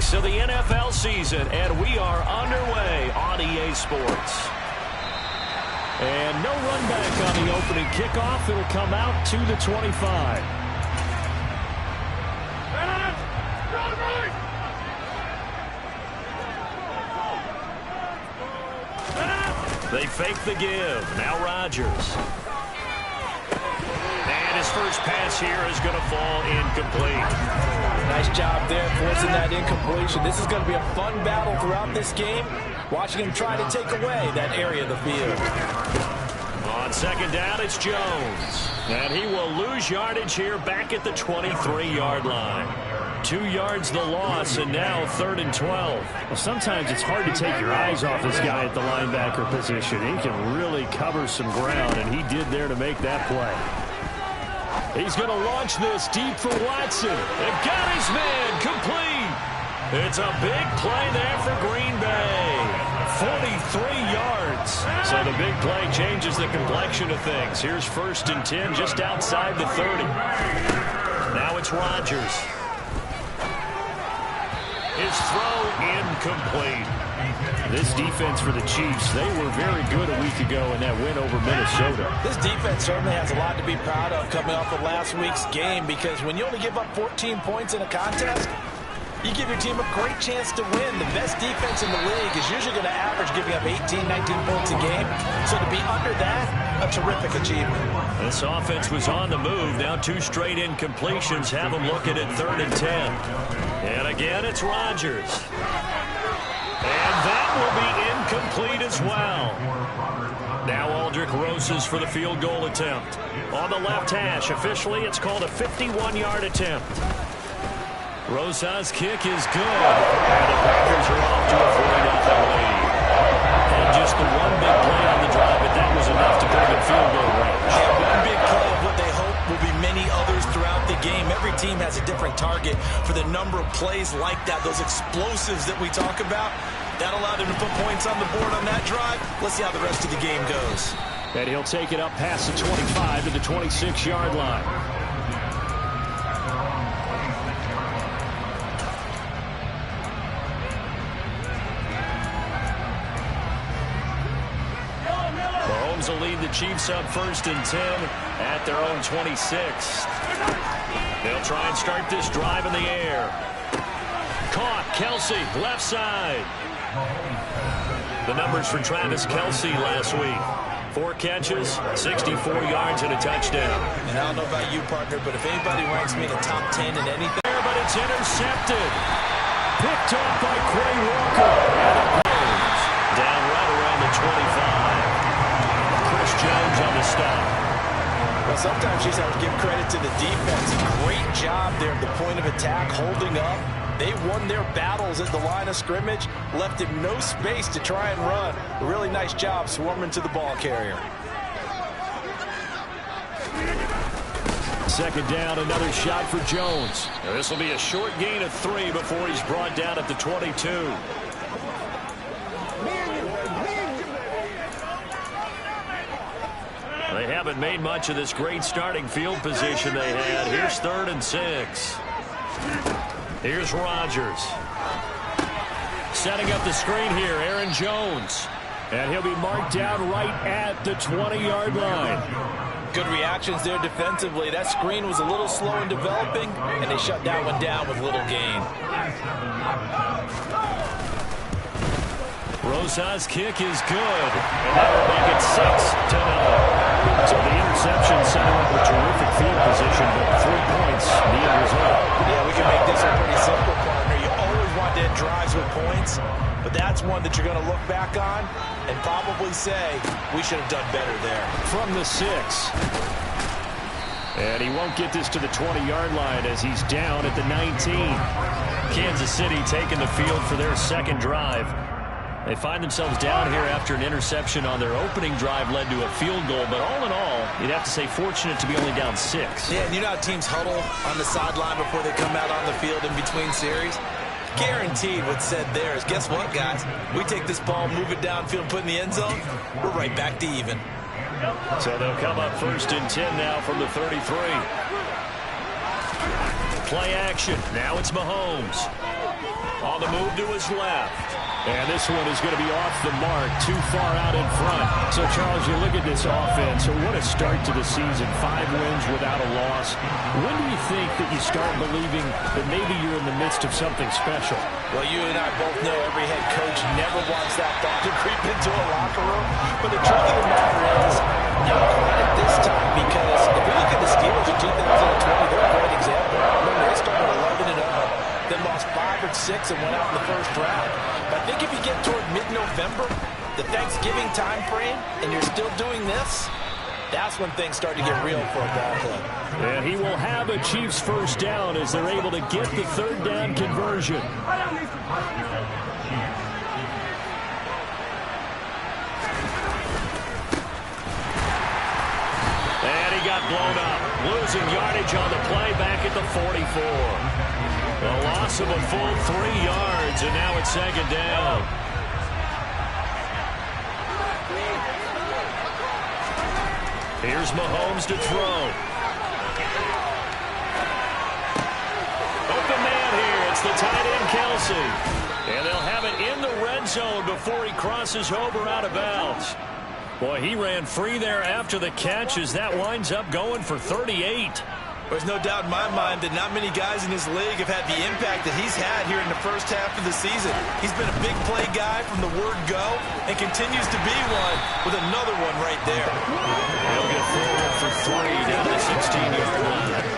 weeks of the NFL season, and we are underway on EA Sports. And no run back on the opening kickoff. It'll come out to the 25. They fake the give. Now Rodgers. And his first pass here is going to fall incomplete. Nice job there forcing that incompletion. This is going to be a fun battle throughout this game. Watching him try to take away that area of the field. On second down, it's Jones. And he will lose yardage here back at the 23-yard line. 2 yards the loss, and now 3rd and 12. Well, sometimes it's hard to take your eyes off this guy at the linebacker position. He can really cover some ground, and he did there to make that play. He's going to launch this deep for Watson. And got his man complete. It's a big play there for Green Bay. 43 yards. So the big play changes the complexion of things. Here's 1st and 10 just outside the 30. Now it's Rodgers. His throw incomplete. This defense for the Chiefs, they were very good a week ago in that win over Minnesota. This defense certainly has a lot to be proud of coming off of last week's game, because when you only give up 14 points in a contest, you give your team a great chance to win. The best defense in the league is usually going to average giving up 18, 19 points a game. So to be under that, a terrific achievement. This offense was on the move. Now 2 straight incompletions have them looking at 3rd and 10. And again, it's Rodgers. And that will be incomplete as well. Now Aldrick Rosas for the field goal attempt. On the left hash, officially it's called a 51-yard attempt. Rosas' kick is good. And the Packers are off to a 40-0 lead. And just the one big play on the drive, but that was enough to put them in field goal range. Yeah, one big play of what they hope will be many others throughout the game. Every team has a different target for the number of plays like that, those explosives that we talk about. That allowed him to put points on the board on that drive. Let's see how the rest of the game goes. And he'll take it up past the 25 to the 26-yard line. Mahomes will lead the Chiefs up 1st and 10 at their own 26. They'll try and start this drive in the air. Caught, Kelce, left side. The numbers for Travis Kelce last week. 4 catches, 64 yards, and a touchdown. And I don't know about you, partner, but if anybody ranks me in the top 10 in anything. But it's intercepted. Picked off by Quay Walker. And it goes down right around the 25. Chris Jones on the stop. Well, sometimes you just have to give credit to the defense. Great job there at the point of attack, holding up. They won their battles at the line of scrimmage, left him no space to try and run. A really nice job swarming to the ball carrier. 2nd down, another shot for Jones. This will be a short gain of 3 before he's brought down at the 22. They haven't made much of this great starting field position they had. Here's 3rd and 6. Here's Rodgers. Setting up the screen here, Aaron Jones. And he'll be marked down right at the 20-yard line. Good reactions there defensively. That screen was a little slow in developing, and they shut that one down with little gain. Rosas' kick is good. And that will make it 6-0. So the interception setting up a terrific field position, but 3 points, the end result. Yeah, we can make this a pretty simple, partner. You always want to end drives with points, but that's one that you're going to look back on and probably say, we should have done better there. From the 6. And he won't get this to the 20-yard line as he's down at the 19. Kansas City taking the field for their 2nd drive. They find themselves down here after an interception on their opening drive led to a field goal. But all in all, you'd have to say fortunate to be only down 6. Yeah, and you know how teams huddle on the sideline before they come out on the field in between series? Guaranteed what's said there is, guess what, guys? We take this ball, move it downfield, put it in the end zone, we're right back to even. So they'll come up 1st and 10 now from the 33. Play action. Now it's Mahomes. On the the move to his left. And this one is going to be off the mark, too far out in front. So, Charles, you look at this offense, so what a start to the season. 5 wins without a loss. When do you think that you start believing that maybe you're in the midst of something special? Well, you and I both know every head coach never wants that thought to creep into a locker room. But the truth of the matter is, not quite at this time, because if we look at the Steelers in 2020, they're a great example. Remember, they started 11-0, then lost 5 or 6 and went out in the first round. But I think if you get toward mid-November, the Thanksgiving time frame, and you're still doing this, that's when things start to get real for a ball club. And he will have a Chiefs first down as they're able to get the third down conversion. And he got blown up. Losing yardage on the play back at the 44. A loss of a full 3 yards, and now it's second down. Here's Mahomes to throw. Open man here. It's the tight end, Kelsey. And they'll have it in the red zone before he crosses over out of bounds. Boy, he ran free there after the catch as that winds up going for 38. There's no doubt in my mind that not many guys in this league have had the impact that he's had here in the first half of the season. He's been a big play guy from the word go and continues to be one with another one right there. He'll get forward for 3 down to the 16-yard line.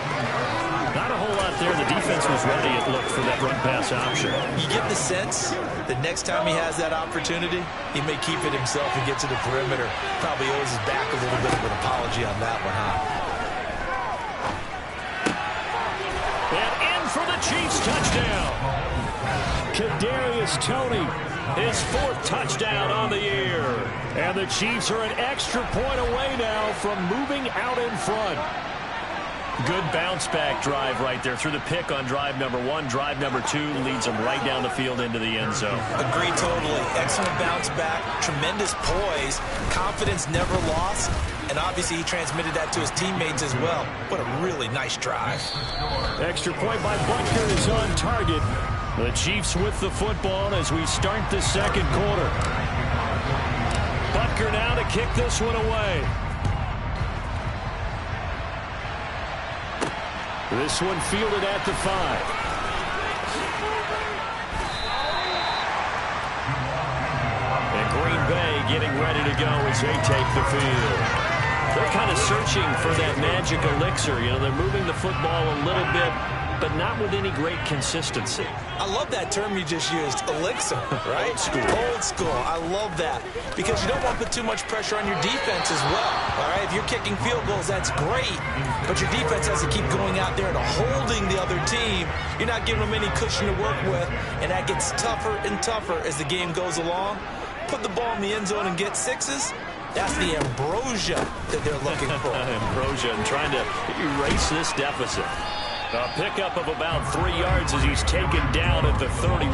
Not a whole lot there. The defense was ready, it looked, for that run-pass option. You get the sense that next time he has that opportunity, he may keep it himself and get to the perimeter. Probably owes his back a little bit of an apology on that one, huh? For the Chiefs touchdown. Kadarius Toney, his 4th touchdown on the year. And the Chiefs are an extra point away now from moving out in front. Good bounce-back drive right there through the pick on drive number 1. Drive number 2 leads them right down the field into the end zone. Agree totally. Excellent bounce-back, tremendous poise, confidence never lost, and obviously he transmitted that to his teammates as well. What a really nice drive. Extra point by Butker is on target. The Chiefs with the football as we start the second quarter. Butker now to kick this one away. This one fielded at the 5. And Green Bay getting ready to go as they take the field. They're kind of searching for that magic elixir. You know, they're moving the football a little bit, but not with any great consistency. I love that term you just used, elixir, right? Old school. Old school. I love that because you don't want to put too much pressure on your defense as well, all right? If you're kicking field goals, that's great, but your defense has to keep going out there and holding the other team. You're not giving them any cushion to work with, and that gets tougher and tougher as the game goes along. Put the ball in the end zone and get 6s. That's the ambrosia that they're looking for. Ambrosia and trying to erase this deficit. A pickup of about 3 yards as he's taken down at the 31.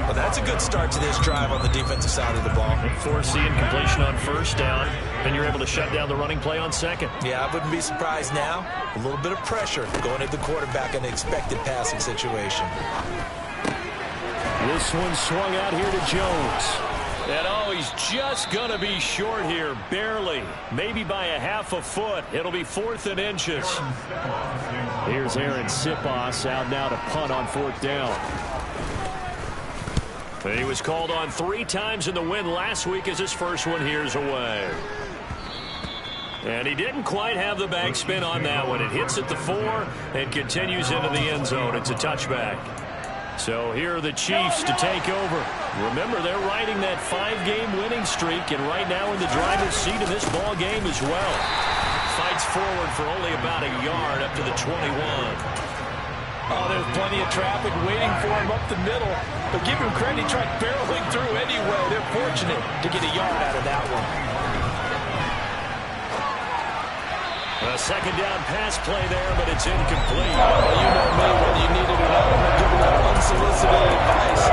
Well, that's a good start to this drive on the defensive side of the ball. Force the incompletion on first down, and you're able to shut down the running play on second. Yeah, I wouldn't be surprised now. A little bit of pressure going at the quarterback in an expected passing situation. This one swung out here to Jones. And oh, he's just going to be short here, barely. Maybe by a half a foot. It'll be 4th and inches. Here's Aaron Siposs out now to punt on 4th down. He was called on 3 times in the win last week as his first one here's away. And he didn't quite have the backspin on that one. It hits at the 4 and continues into the end zone. It's a touchback. So here are the Chiefs to take over. Remember, they're riding that 5-game winning streak, and right now in the driver's seat of this ball game as well. Fights forward for only about a yard up to the 21. Oh, there's plenty of traffic waiting for him up the middle. But give him credit, he tried barreling through anyway. They're fortunate to get a yard out of that one. A second down pass play there, but it's incomplete. Well, you know me, whether you need it or not, I'm not giving out unsolicited advice.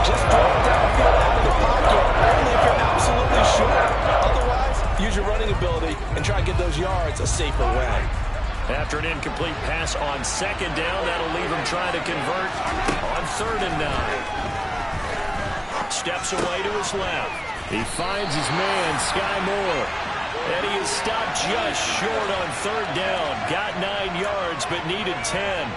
Just throw it downfield out of the pocket, only if you're absolutely sure. Otherwise, use your running ability and try and get those yards a safer way. After an incomplete pass on second down, that'll leave him trying to convert on 3rd and 9. Steps away to his left. He finds his man, Sky Moore. And he is stopped just short on 3rd down. Got 9 yards, but needed 10.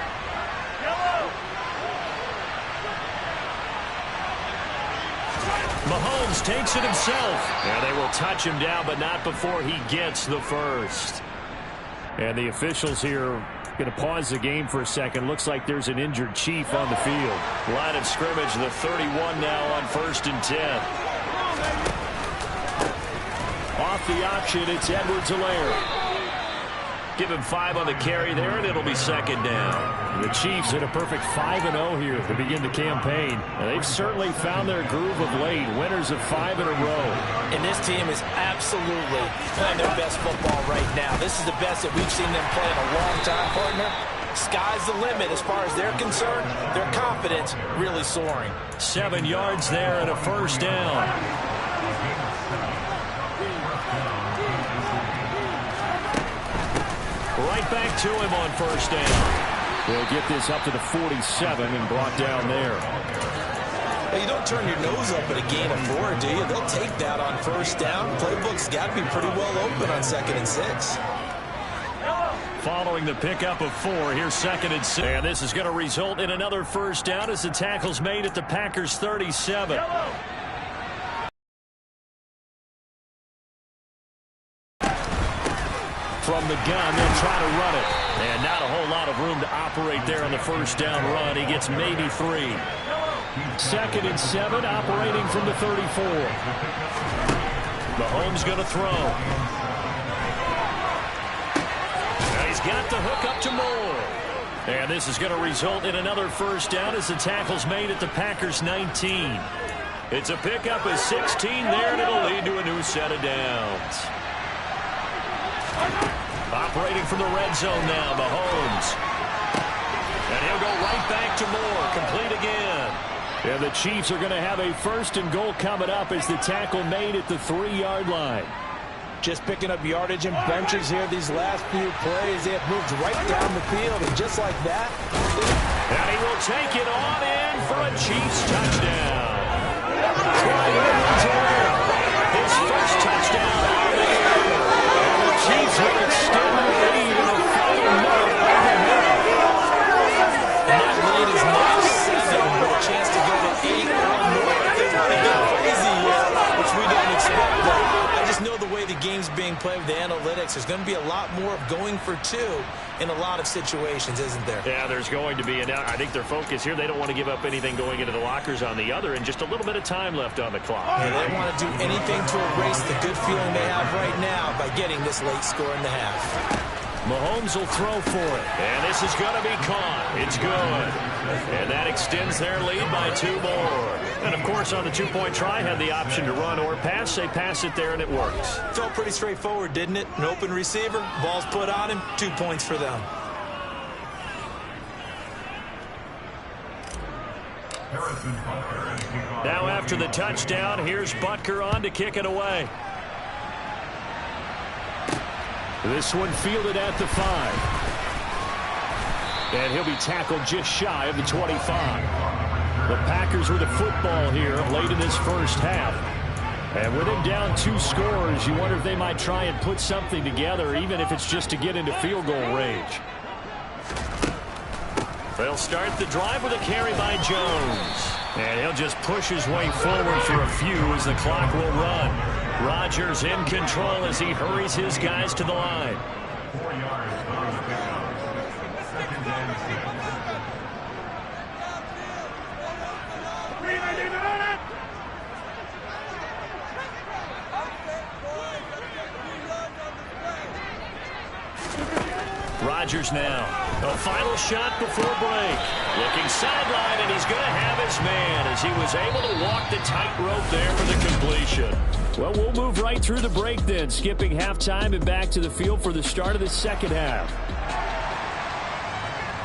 Mahomes takes it himself. And they will touch him down, but not before he gets the first. And the officials here going to pause the game for a second. Looks like there's an injured Chief on the field. Line of scrimmage, the 31 now on 1st and 10. Off the option, it's Edwards-Helaire. Give him 5 on the carry there, and it'll be 2nd down. The Chiefs hit a perfect 5-0 here to begin the campaign. And they've certainly found their groove of late. Winners of 5 in a row. And this team is absolutely playing their best football right now. This is the best that we've seen them play in a long time, partner. Sky's the limit as far as they're concerned. Their confidence really soaring. 7 yards there and a 1st down. Right back to him on 1st down. They'll get this up to the 47 and brought down there. Well, you don't turn your nose up at a gain of 4, do you? They'll take that on 1st down. Playbook's got to be pretty well open on 2nd and 6. Following the pickup of 4, here's 2nd and 6. And this is going to result in another 1st down as the tackle's made at the Packers' 37. From the gun, they'll try to run it. And not a whole lot of room to operate there on the 1st down run. He gets maybe 3. 2nd and 7, operating from the 34. Mahomes going to throw. Now he's got the hook up to Moore. And this is going to result in another 1st down as the tackle's made at the Packers' 19. It's a pickup of 16 there, and it'll lead to a new set of downs. Operating from the red zone now, Mahomes. And he'll go right back to Moore, complete again. And the Chiefs are going to have a 1st and goal coming up as the tackle made at the 3-yard line. Just picking up yardage in bunches here these last few plays. They have moved right down the field, and just like that. And he will take it on in for a Chiefs touchdown. Clyde Edwards-Helaire, his first touchdown out of the air. And the Chiefs will extend the lead in the final minute of the half. And that lead is now 7, with a chance to go to 8 or more. They want to go crazy here, which we don't expect. But I just know the way the game's being played with the analytics, there's going to be a lot more of going for 2 in a lot of situations, isn't there? Yeah, there's going to be. And I think their focus here, they don't want to give up anything going into the lockers on the other, and just a little bit of time left on the clock. Yeah, they don't want to do anything to erase the good feeling they have right now by getting this late score in the half. Mahomes will throw for it. And this is going to be caught. It's good. And that extends their lead by 2 more. And, of course, on the 2-point try, had the option to run or pass. They pass it there, and it works. Felt pretty straightforward, didn't it? An open receiver, ball's put on him, 2 points for them. Now after the touchdown, here's Butker on to kick it away. This one fielded at the 5. And he'll be tackled just shy of the 25. The Packers with the football here late in this first half. And with him down 2 scores, you wonder if they might try and put something together, even if it's just to get into field goal range. They'll start the drive with a carry by Jones. And he'll just push his way forward for a few as the clock will run. Rodgers in control as he hurries his guys to the line. 4 yards. Second and 6. Rodgers now. A final shot before break. Looking sideline, and he's going to have his man as he was able to walk the tightrope there for the completion. Well, we'll move right through the break then, skipping halftime and back to the field for the start of the second half.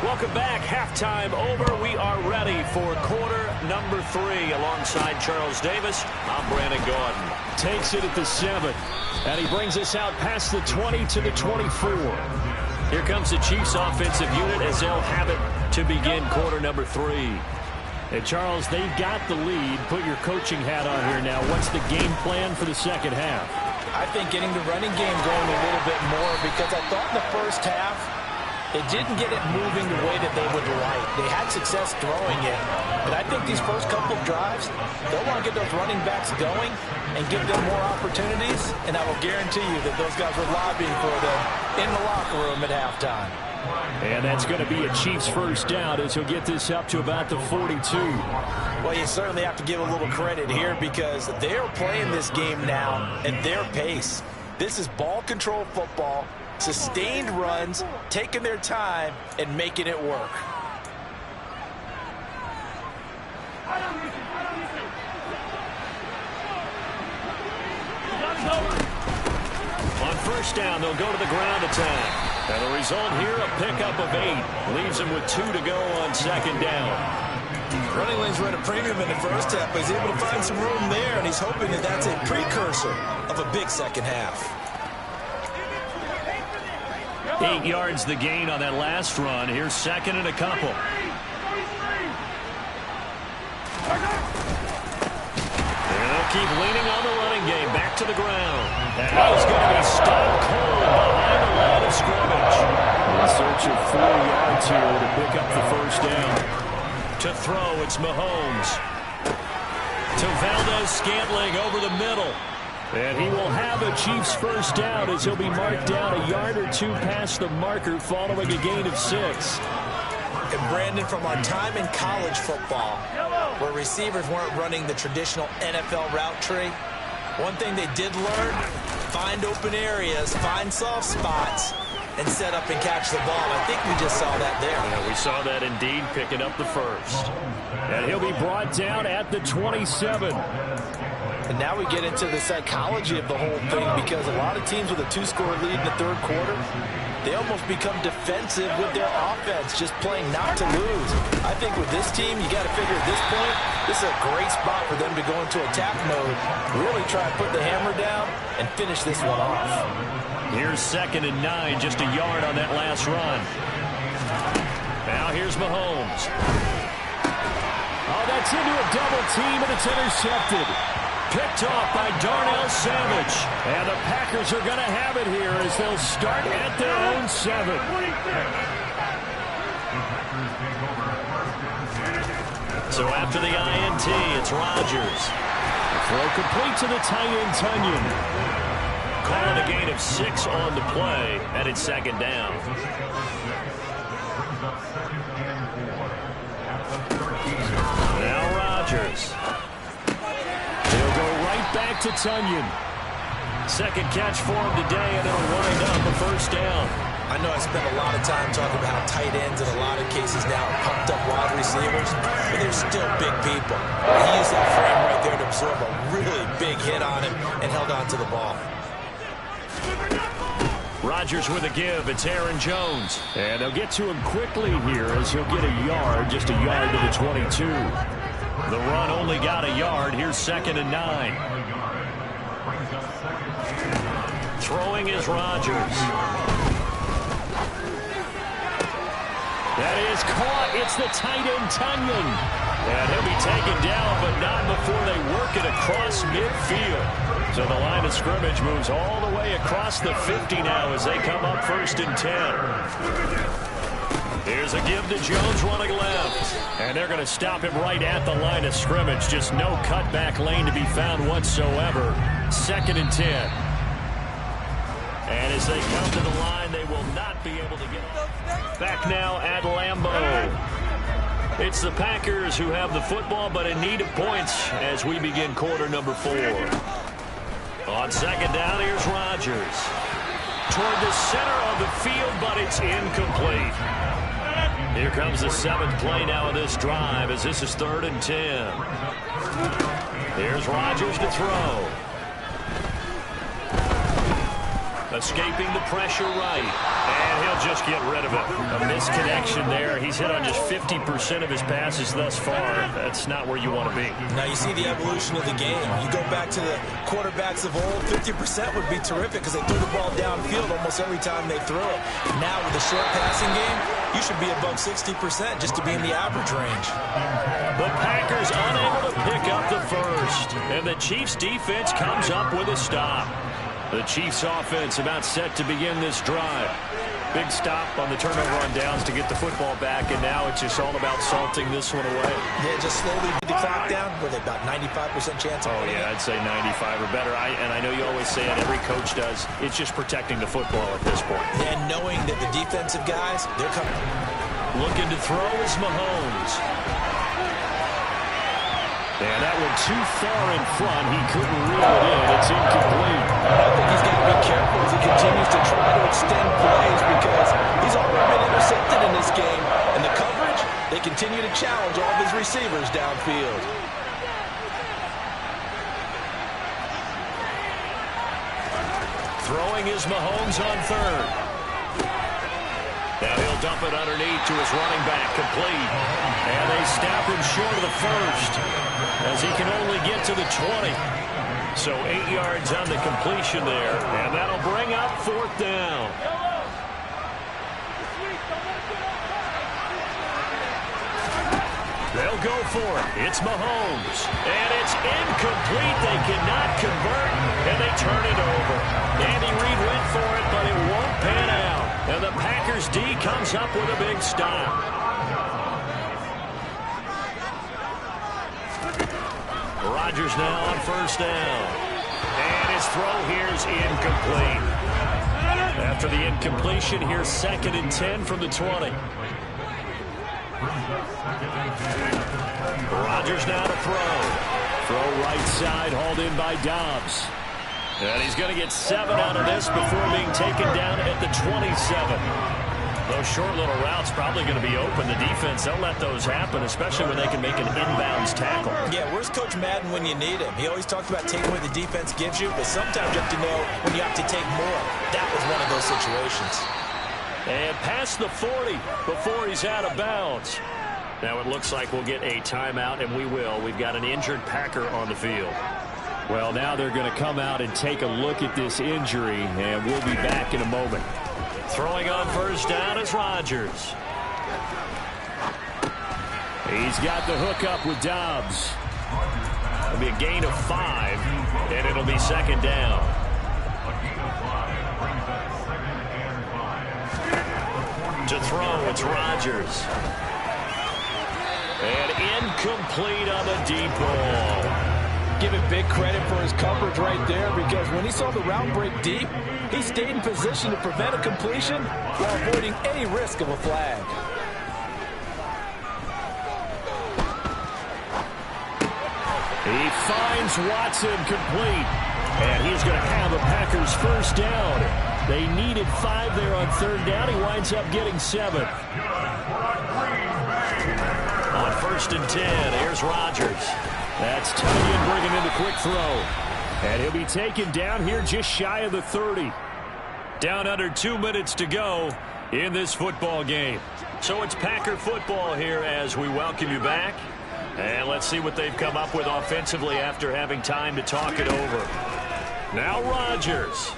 Welcome back. Halftime over. We are ready for quarter number 3. Alongside Charles Davis, I'm Brandon Gaudin. Takes it at the 7, and he brings us out past the 20 to the 24. Here comes the Chiefs offensive unit as they'll have it to begin quarter number 3. And Charles, they've got the lead. Put your coaching hat on here now. What's the game plan for the second half? I think getting the running game going a little bit more, because I thought in the first half they didn't get it moving the way that they would like. They had success throwing it, but I think these first couple of drives, they'll want to get those running backs going and give them more opportunities, and I will guarantee you that those guys were lobbying for them in the locker room at halftime. And that's going to be a Chiefs first down as he'll get this up to about the 42. Well, you certainly have to give a little credit here because they're playing this game now at their pace. This is ball control football, sustained runs, taking their time, and making it work. On first down, they'll go to the ground attack. And the result here, a pickup of 8. Leaves them with 2 to go on second down. Running lanes were at a premium in the first half, but he's able to find some room there, and he's hoping that that's a precursor of a big second half. 8 yards the gain on that last run. Here's second and a couple. And they'll keep leaning on the running game. Back to the ground. And he's going to be stopped cold behind the line of scrimmage. In search of 4 yards here to pick up the first down. To throw, it's Mahomes. To Valdez-Scantling over the middle. And he will have a Chiefs first down as he'll be marked down a yard or 2 past the marker following a gain of 6. And Brandon, from our time in college football, where receivers weren't running the traditional NFL route tree, one thing they did learn, find open areas, find soft spots, and set up and catch the ball. I think we just saw that there. Yeah, we saw that indeed, picking up the first. And he'll be brought down at the 27. And now we get into the psychology of the whole thing, because a lot of teams with a 2-score lead in the third quarter, they almost become defensive with their offense, just playing not to lose. I think with this team, you got to figure at this point, this is a great spot for them to go into attack mode, really try to put the hammer down and finish this one off. Here's second and 9, just a yard on that last run. Now here's Mahomes. Oh, that's into a double team, and it's intercepted. Picked off by Darnell Savage. And the Packers are going to have it here as they'll start at their own 7. So after the INT, it's Rodgers. Throw complete to the tight end, Tunyon. Calling a gain of 6 on the play, and it's second down. Now Rodgers. He'll go right back to Tunyon. Second catch for him today, and it'll wind up a first down. I know I spent a lot of time talking about how tight ends in a lot of cases now are pumped up wide receivers, but they're still big people. He used that frame right there to absorb a really big hit on him and held on to the ball. Rodgers with a give. It's Aaron Jones. And they'll get to him quickly here as he'll get a yard, just a yard to the 22. The run only got a yard. Here's second and 9. Throwing is Rodgers. That is caught. It's the tight end, Tunyon. And he'll be taken down, but not before they work it across midfield. So the line of scrimmage moves all the way across the 50 now as they come up first and 10. Here's a give to Jones running left. And they're going to stop him right at the line of scrimmage. Just no cutback lane to be found whatsoever. Second and 10. And as they come to the line, they will not be able to get back now at Lambeau. It's the Packers who have the football, but in need of points as we begin quarter number 4. On second down, here's Rodgers. Toward the center of the field, but it's incomplete. Here comes the 7th play now of this drive as this is 3rd and 10. Here's Rodgers to throw. Escaping the pressure right. And he'll just get rid of it. A misconnection there. He's hit on just 50% of his passes thus far. That's not where you want to be. Now you see the evolution of the game. You go back to the quarterbacks of old, 50% would be terrific because they threw the ball downfield almost every time they throw it. Now with the short passing game, you should be above 60% just to be in the average range. The Packers unable to pick up the first. And the Chiefs defense comes up with a stop. The Chiefs offense about set to begin this drive. Big stop on the turnover on downs to get the football back, and now it's just all about salting this one away. Yeah, just slowly beat the clock down with about 95% chance of winning. I'd say 95 or better. And I know you always say it, every coach does. It's just protecting the football at this point. And knowing that the defensive guys, they're coming. Looking to throw is Mahomes. And that one too far in front. He couldn't reel it in. It's incomplete. I think he's got to be careful as he continues to try to extend plays because he's already been intercepted in this game. And the coverage, they continue to challenge all of his receivers downfield. Throwing is Mahomes on third. Now he'll dump it underneath to his running back, complete. And they snap him short of the first as he can only get to the 20. So 8 yards on the completion there, and that'll bring up fourth down. They'll go for it. It's Mahomes. And it's incomplete. They cannot convert, and they turn it over. Andy Reid went for it, but it won't pan out. And the Packers D comes up with a big stop. Rodgers now on first down. And his throw here is incomplete. After the incompletion, here's 2nd and 10 from the 20. Rodgers now to throw. Throw right side, hauled in by Dobbs. And he's going to get 7 out of this before being taken down at the 27. Those short little routes probably going to be open. The defense, they'll let those happen, especially when they can make an inbounds tackle. Yeah, where's Coach Madden when you need him? He always talks about taking what the defense gives you, but sometimes you have to know when you have to take more. That was one of those situations. And past the 40 before he's out of bounds. Now it looks like we'll get a timeout, and we will. We've got an injured Packer on the field. Well, now they're going to come out and take a look at this injury, and we'll be back in a moment. Throwing on first down is Rodgers. He's got the hookup with Dobbs. It'll be a gain of 5, and it'll be 2nd down. To throw, it's Rodgers. And incomplete on the deep ball. Give him big credit for his coverage right there because when he saw the route break deep, he stayed in position to prevent a completion while avoiding any risk of a flag. He finds Watson complete. And he's going to have a Packers first down. They needed 5 there on 3rd down. He winds up getting 7. On 1st and 10, here's Rodgers. That's Tonyan bringing in the quick throw. And he'll be taken down here just shy of the 30. Down under 2 minutes to go in this football game. So it's Packer football here as we welcome you back. And let's see what they've come up with offensively after having time to talk it over. Now Rodgers.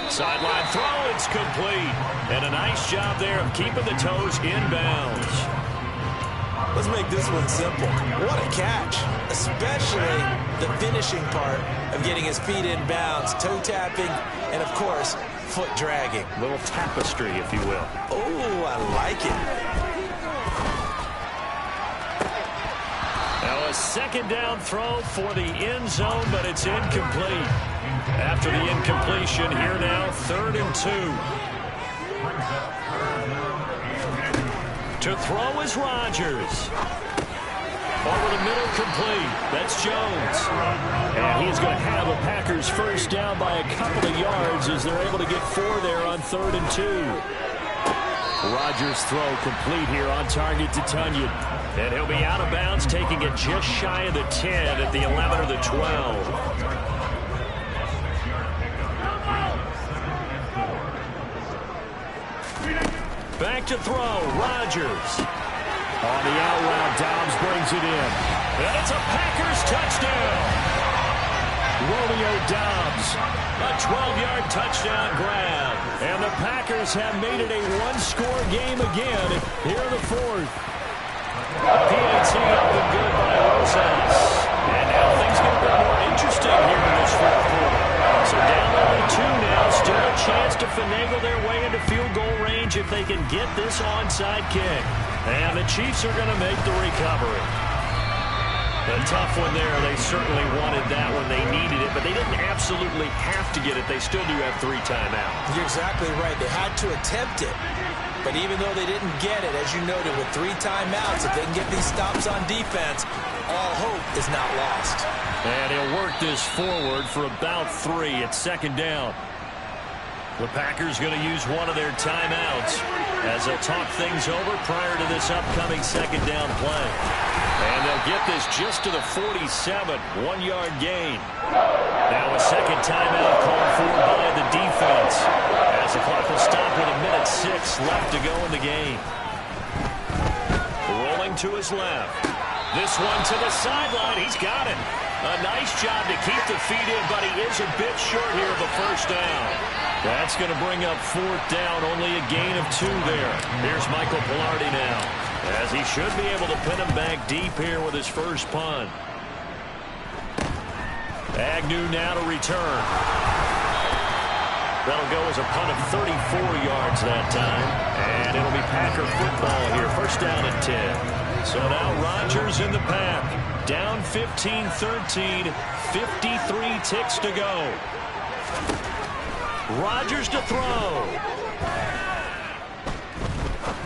Sideline throw, it's complete. And a nice job there of keeping the toes inbounds. Let's make this one simple. What a catch, especially the finishing part of getting his feet in bounds, toe tapping, and of course, foot dragging. A little tapestry, if you will. Oh, I like it. Now a 2nd down throw for the end zone, but it's incomplete. After the incompletion, here now, 3rd and 2. To throw is Rodgers. Over the middle, complete. That's Jones. And he's going to have a Packers first down by a couple of yards as they're able to get 4 there on 3rd and 2. Rodgers' throw complete here on target to Tonyan. And he'll be out of bounds, taking it just shy of the 10 at the 11 or the 12. Back to throw, Rodgers. On the out route, Dobbs brings it in. And it's a Packers touchdown. Romeo Dobbs. A 12-yard touchdown grab. And the Packers have made it a one-score game again here in the fourth. PAT up and good by Rosas. And now things get a bit more interesting here in this fourth quarter. So down only 2 now. Still a chance to finagle their way into field goal range if they can get this onside kick. And the Chiefs are going to make the recovery. A tough one there. They certainly wanted that when they needed it, but they didn't absolutely have to get it. They still do have 3 timeouts. You're exactly right. They had to attempt it. But even though they didn't get it, as you noted, with 3 timeouts, if they can get these stops on defense, all hope is not lost. And he'll work this forward for about 3. It's second down. The Packers going to use one of their timeouts as they'll talk things over prior to this upcoming second down play. And they'll get this just to the 47, 1-yard gain. Now a second timeout called for by the defense as the clock will stop with 1:06 left to go in the game. Rolling to his left. This one to the sideline. He's got it. A nice job to keep the feet in, but he is a bit short here of the first down. That's going to bring up 4th down, only a gain of 2 there. Here's Michael Palardy now, as he should be able to pin him back deep here with his first punt. Agnew now to return. That'll go as a punt of 34 yards that time. And it'll be Packer football here. First down and 10. So now Rodgers in the pack. Down 15-13. 53 ticks to go. Rodgers to throw.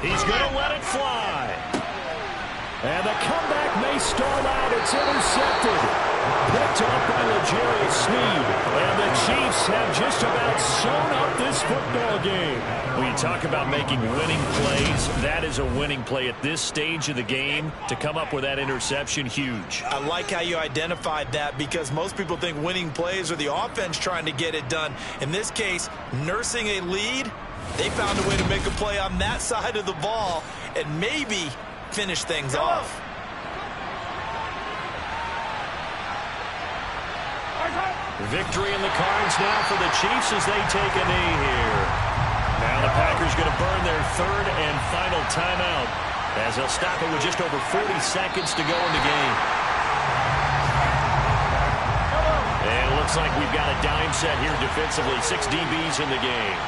He's going to let it fly. And the comeback may stall out. It's intercepted. Picked up by L'Jarius Sneed. And the Chiefs have just about sewn up this football game. When you talk about making winning plays, that is a winning play at this stage of the game. To come up with that interception, huge. I like how you identified that, because most people think winning plays are the offense trying to get it done. In this case, nursing a lead, they found a way to make a play on that side of the ball and maybe finish things off. Victory in the cards now for the Chiefs as they take a knee here. Now the Packers going to burn their 3rd and final timeout as they'll stop it with just over 40 seconds to go in the game. And it looks like we've got a dime set here defensively. 6 DBs in the game.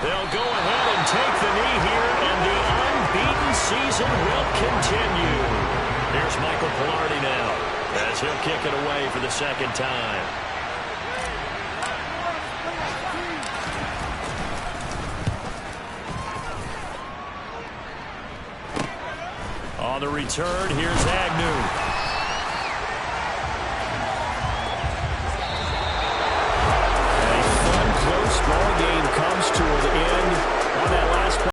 They'll go ahead and take the knee here, and the unbeaten season will continue. Here's Michael Palardy now, as he'll kick it away for the second time. On the return, here's Agnew.